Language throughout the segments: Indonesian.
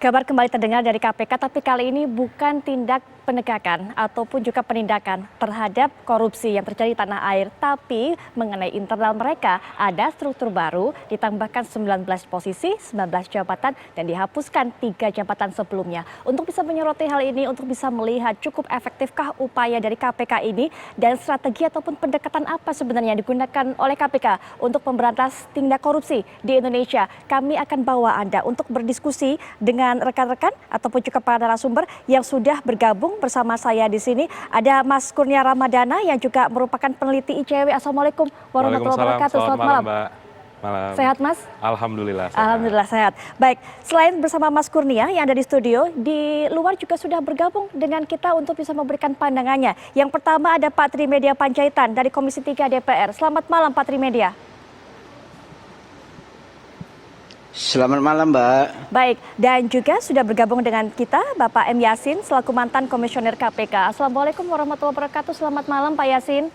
Kabar kembali terdengar dari KPK, tapi kali ini bukan tindak penegakan ataupun juga penindakan terhadap korupsi yang terjadi di tanah air, tapi mengenai internal mereka ada struktur baru, ditambahkan 19 posisi, 19 jabatan, dan dihapuskan 3 jabatan sebelumnya. Untuk bisa menyoroti hal ini, untuk bisa melihat cukup efektifkah upaya dari KPK ini dan strategi ataupun pendekatan apa sebenarnya yang digunakan oleh KPK untuk memberantas tindak korupsi di Indonesia. Kami akan bawa Anda untuk berdiskusi dengan rekan-rekan ataupun juga para narasumber yang sudah bergabung bersama saya di sini. Ada Mas Kurnia Ramadana yang juga merupakan peneliti ICW. Assalamualaikum warahmatullahi wabarakatuh. Selamat malam, Mbak. Malam. Sehat, Mas? Alhamdulillah sehat. Alhamdulillah sehat. Baik, selain bersama Mas Kurnia yang ada di studio, di luar juga sudah bergabung dengan kita untuk bisa memberikan pandangannya. Yang pertama ada Pak Trimedia Panjaitan dari Komisi 3 DPR. Selamat malam, Pak Trimedia. Selamat malam, Mbak. Baik, dan juga sudah bergabung dengan kita Bapak M. Yasin selaku mantan Komisioner KPK. Assalamualaikum warahmatullahi wabarakatuh. Selamat malam Pak Yasin.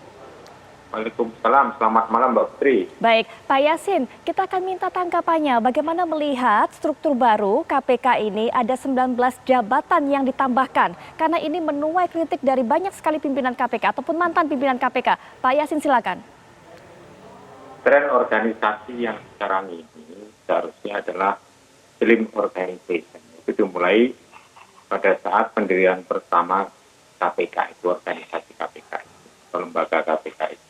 Waalaikumsalam, selamat malam Mbak Putri. Baik, Pak Yasin, kita akan minta tanggapannya bagaimana melihat struktur baru KPK ini ada 19 jabatan yang ditambahkan. Karena ini menuai kritik dari banyak sekali pimpinan KPK ataupun mantan pimpinan KPK. Pak Yasin silakan. Tren organisasi yang sekarang ini seharusnya adalah slim organization. Itu dimulai pada saat pendirian pertama KPK itu, organisasi KPK itu, lembaga KPK itu.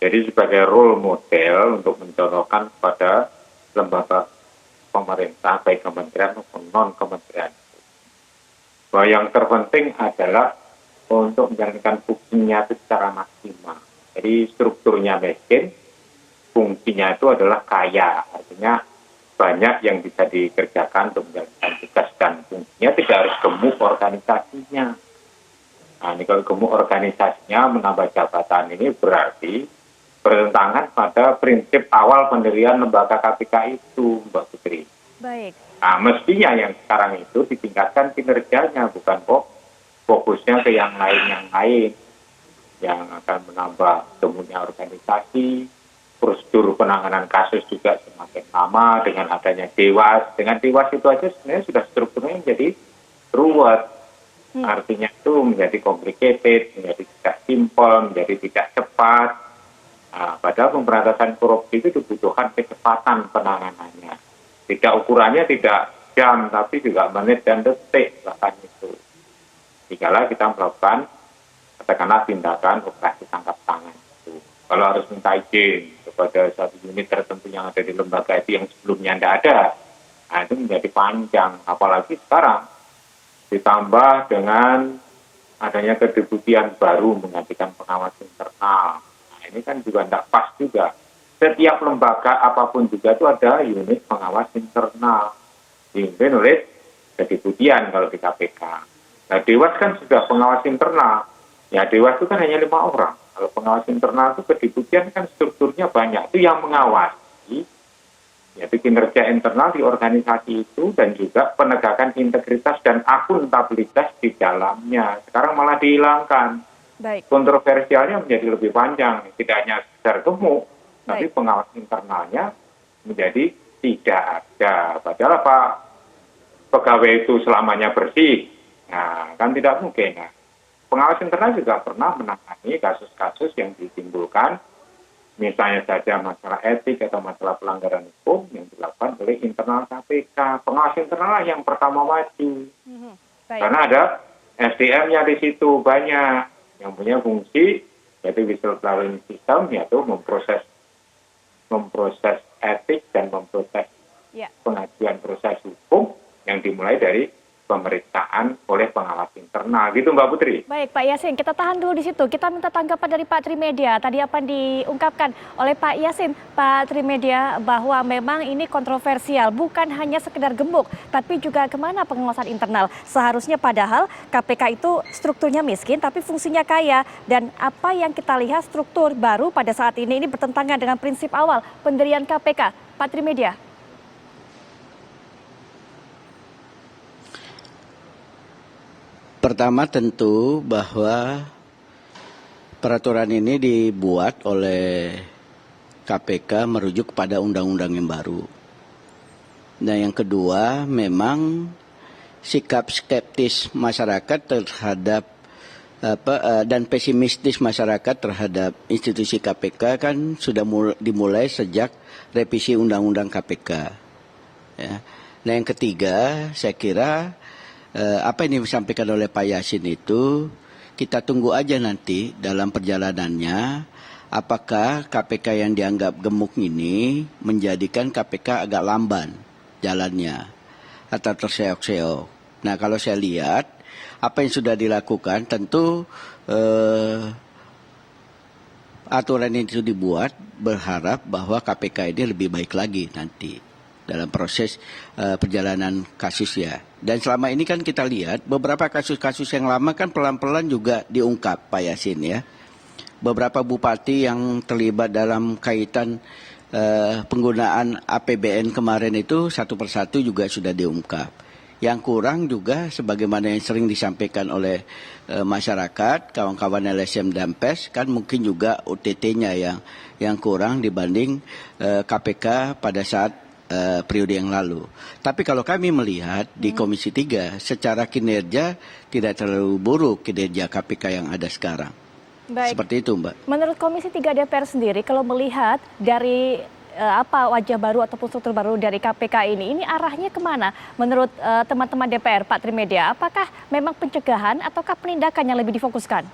Jadi sebagai role model untuk mencontohkan pada lembaga pemerintah, baik kementerian maupun non-kementerian. Bahwa yang terpenting adalah untuk menjalankan fungsinya itu secara maksimal. Jadi strukturnya miskin, fungsinya itu adalah kaya, artinya banyak yang bisa dikerjakan untuk menjalankan tugas dan fungsinya tidak harus gemuk organisasinya. Nah ini kalau gemuk organisasinya menambah jabatan ini berarti bertentangan pada prinsip awal pendirian lembaga KPK itu, Mbak Putri. Baik. Nah mestinya yang sekarang itu ditingkatkan kinerjanya, bukan kok fokusnya ke yang lain yang akan menambah gemuknya organisasi. Prosedur penanganan kasus juga semakin lama dengan adanya Dewas. Dengan Dewas itu aja sebenarnya sudah strukturnya menjadi ruwet. Artinya itu menjadi complicated, menjadi tidak simpel, menjadi tidak cepat. Nah, padahal pemberantasan korupsi itu dibutuhkan kecepatan penanganannya. Tidak ukurannya tidak jam, tapi juga menit dan detik bahkan itu. Jikalau kita melakukan katakanlah tindakan operasi tangkap tangan itu. Kalau harus minta izin kepada satu unit tertentu yang ada di lembaga itu yang sebelumnya tidak ada, nah itu menjadi panjang. Apalagi sekarang ditambah dengan adanya kedeputian baru menggantikan pengawas internal. Nah ini kan juga tidak pas juga. Setiap lembaga apapun juga itu ada unit pengawas internal dipimpin oleh kedeputian kalau di KPK. Nah Dewas kan sudah pengawas internal. Ya Dewas itu kan hanya 5 orang. Kalau pengawas internal itu kedeputian kan strukturnya banyak. Itu yang mengawasi, yaitu kinerja internal di organisasi itu dan juga penegakan integritas dan akuntabilitas di dalamnya. Sekarang malah dihilangkan. Baik. Kontroversialnya menjadi lebih panjang. Tidak hanya sekedar gemuk, tapi pengawas internalnya menjadi tidak ada. Padahal apa pegawai itu selamanya bersih. Nah, kan tidak mungkin. Nah, pengawas internal juga pernah menangani kasus-kasus yang ditimbulkan, misalnya saja masalah etik atau masalah pelanggaran hukum yang dilakukan oleh internal KPK. Pengawas internal yang pertama maju. Karena ada SDM-nya di situ banyak yang punya fungsi, yaitu whistleblowing system, yaitu memproses etik dan memproses pengajuan proses hukum yang dimulai dari pemeriksaan oleh pengawas internal, gitu Mbak Putri. Baik Pak Yasin, kita tahan dulu di situ. Kita minta tanggapan dari Pak Trimedia. Tadi apa diungkapkan oleh Pak Yasin, Pak Trimedia, bahwa memang ini kontroversial, bukan hanya sekedar gemuk, tapi juga kemana pengawasan internal. Seharusnya padahal KPK itu strukturnya miskin, tapi fungsinya kaya. Dan apa yang kita lihat struktur baru pada saat ini bertentangan dengan prinsip awal pendirian KPK. Pak Trimedia. Pertama tentu bahwa peraturan ini dibuat oleh KPK merujuk pada undang-undang yang baru. Nah, yang kedua, memang sikap skeptis masyarakat terhadap dan pesimistis masyarakat terhadap institusi KPK kan sudah dimulai sejak revisi Undang-Undang KPK. Ya. Nah, yang ketiga, saya kira apa yang disampaikan oleh Pak Yasin itu kita tunggu aja nanti dalam perjalanannya. Apakah KPK yang dianggap gemuk ini menjadikan KPK agak lamban jalannya atau terseok-seok. Nah, kalau saya lihat apa yang sudah dilakukan, tentu aturan itu dibuat berharap bahwa KPK ini lebih baik lagi nanti dalam proses perjalanan kasusnya. Dan selama ini kan kita lihat beberapa kasus-kasus yang lama kan pelan-pelan juga diungkap, Pak Yasin ya. Beberapa bupati yang terlibat dalam kaitan penggunaan APBN kemarin itu satu persatu juga sudah diungkap. Yang kurang juga sebagaimana yang sering disampaikan oleh masyarakat, kawan-kawan LSM dan PES, kan mungkin juga OTT-nya yang kurang dibanding KPK pada saat periode yang lalu. Tapi kalau kami melihat di Komisi 3, secara kinerja tidak terlalu buruk kinerja KPK yang ada sekarang. Baik. Seperti itu, Mbak. Menurut Komisi 3 DPR sendiri, kalau melihat dari wajah baru ataupun struktur baru dari KPK ini arahnya kemana? Menurut teman-teman DPR, Pak Trimedia, apakah memang pencegahan ataukah penindakan yang lebih difokuskan?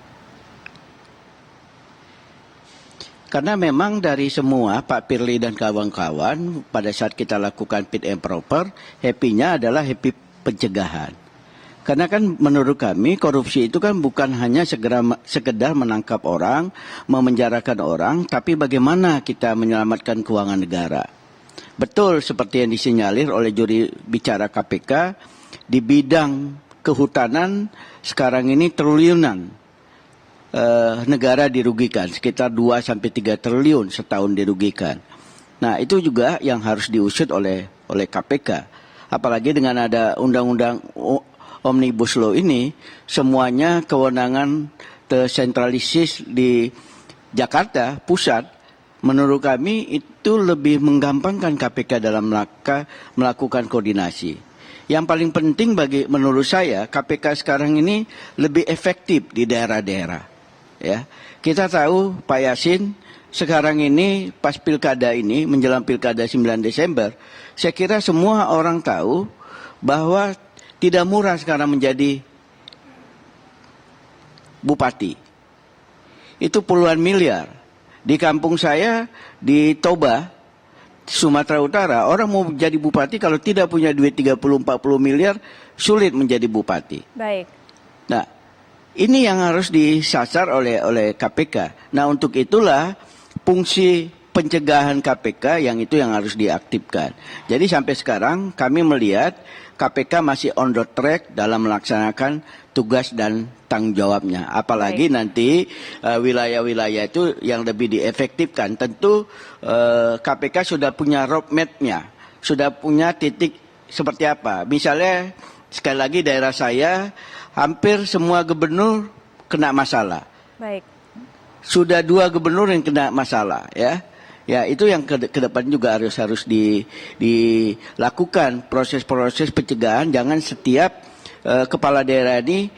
Karena memang dari semua Pak Firly dan kawan-kawan pada saat kita lakukan fit and proper, happy-nya adalah happy pencegahan. Karena kan menurut kami korupsi itu kan bukan hanya sekedar menangkap orang, memenjarakan orang, tapi bagaimana kita menyelamatkan keuangan negara. Betul seperti yang disinyalir oleh juri bicara KPK, di bidang kehutanan sekarang ini triliunan negara dirugikan, sekitar 2-3 triliun setahun dirugikan. Nah, itu juga yang harus diusut oleh KPK. Apalagi dengan ada undang-undang Omnibus Law ini, semuanya kewenangan tersentralisis di Jakarta Pusat, menurut kami itu lebih menggampangkan KPK dalam melakukan koordinasi. Yang paling penting menurut saya, KPK sekarang ini lebih efektif di daerah-daerah. Ya, kita tahu Pak Yasin sekarang ini pas pilkada ini menjelang pilkada 9 Desember, saya kira semua orang tahu bahwa tidak murah sekarang menjadi bupati. Itu puluhan miliar. Di kampung saya, di Toba, Sumatera Utara, orang mau jadi bupati kalau tidak punya duit 30-40 miliar, sulit menjadi bupati. Baik. Nah, ini yang harus disasar oleh KPK. Nah, untuk itulah fungsi pencegahan KPK yang harus diaktifkan. Jadi sampai sekarang kami melihat KPK masih on the track dalam melaksanakan tugas dan tanggung jawabnya. Apalagi nanti wilayah-wilayah itu yang lebih diefektifkan. Tentu KPK sudah punya roadmap-nya, sudah punya titik seperti apa. Misalnya sekali lagi daerah saya hampir semua gubernur kena masalah. Baik. Sudah 2 gubernur yang kena masalah, ya. Ya, itu yang ke depan juga harus dilakukan proses-proses pencegahan. Jangan setiap kepala daerah ini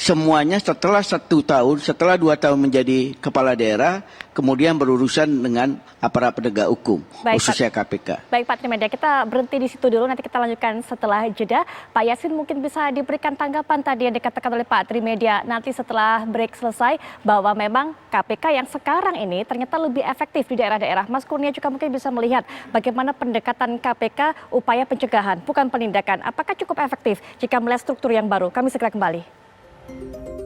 semuanya setelah 1 tahun, setelah 2 tahun menjadi kepala daerah, kemudian berurusan dengan aparat penegak hukum, khususnya KPK. Baik Pak Trimedia, kita berhenti di situ dulu, nanti kita lanjutkan setelah jeda. Pak Yasin mungkin bisa diberikan tanggapan tadi yang dikatakan oleh Pak Trimedia nanti setelah break selesai, bahwa memang KPK yang sekarang ini ternyata lebih efektif di daerah-daerah. Mas Kurnia juga mungkin bisa melihat bagaimana pendekatan KPK upaya pencegahan, bukan penindakan. Apakah cukup efektif jika melihat struktur yang baru? Kami segera kembali.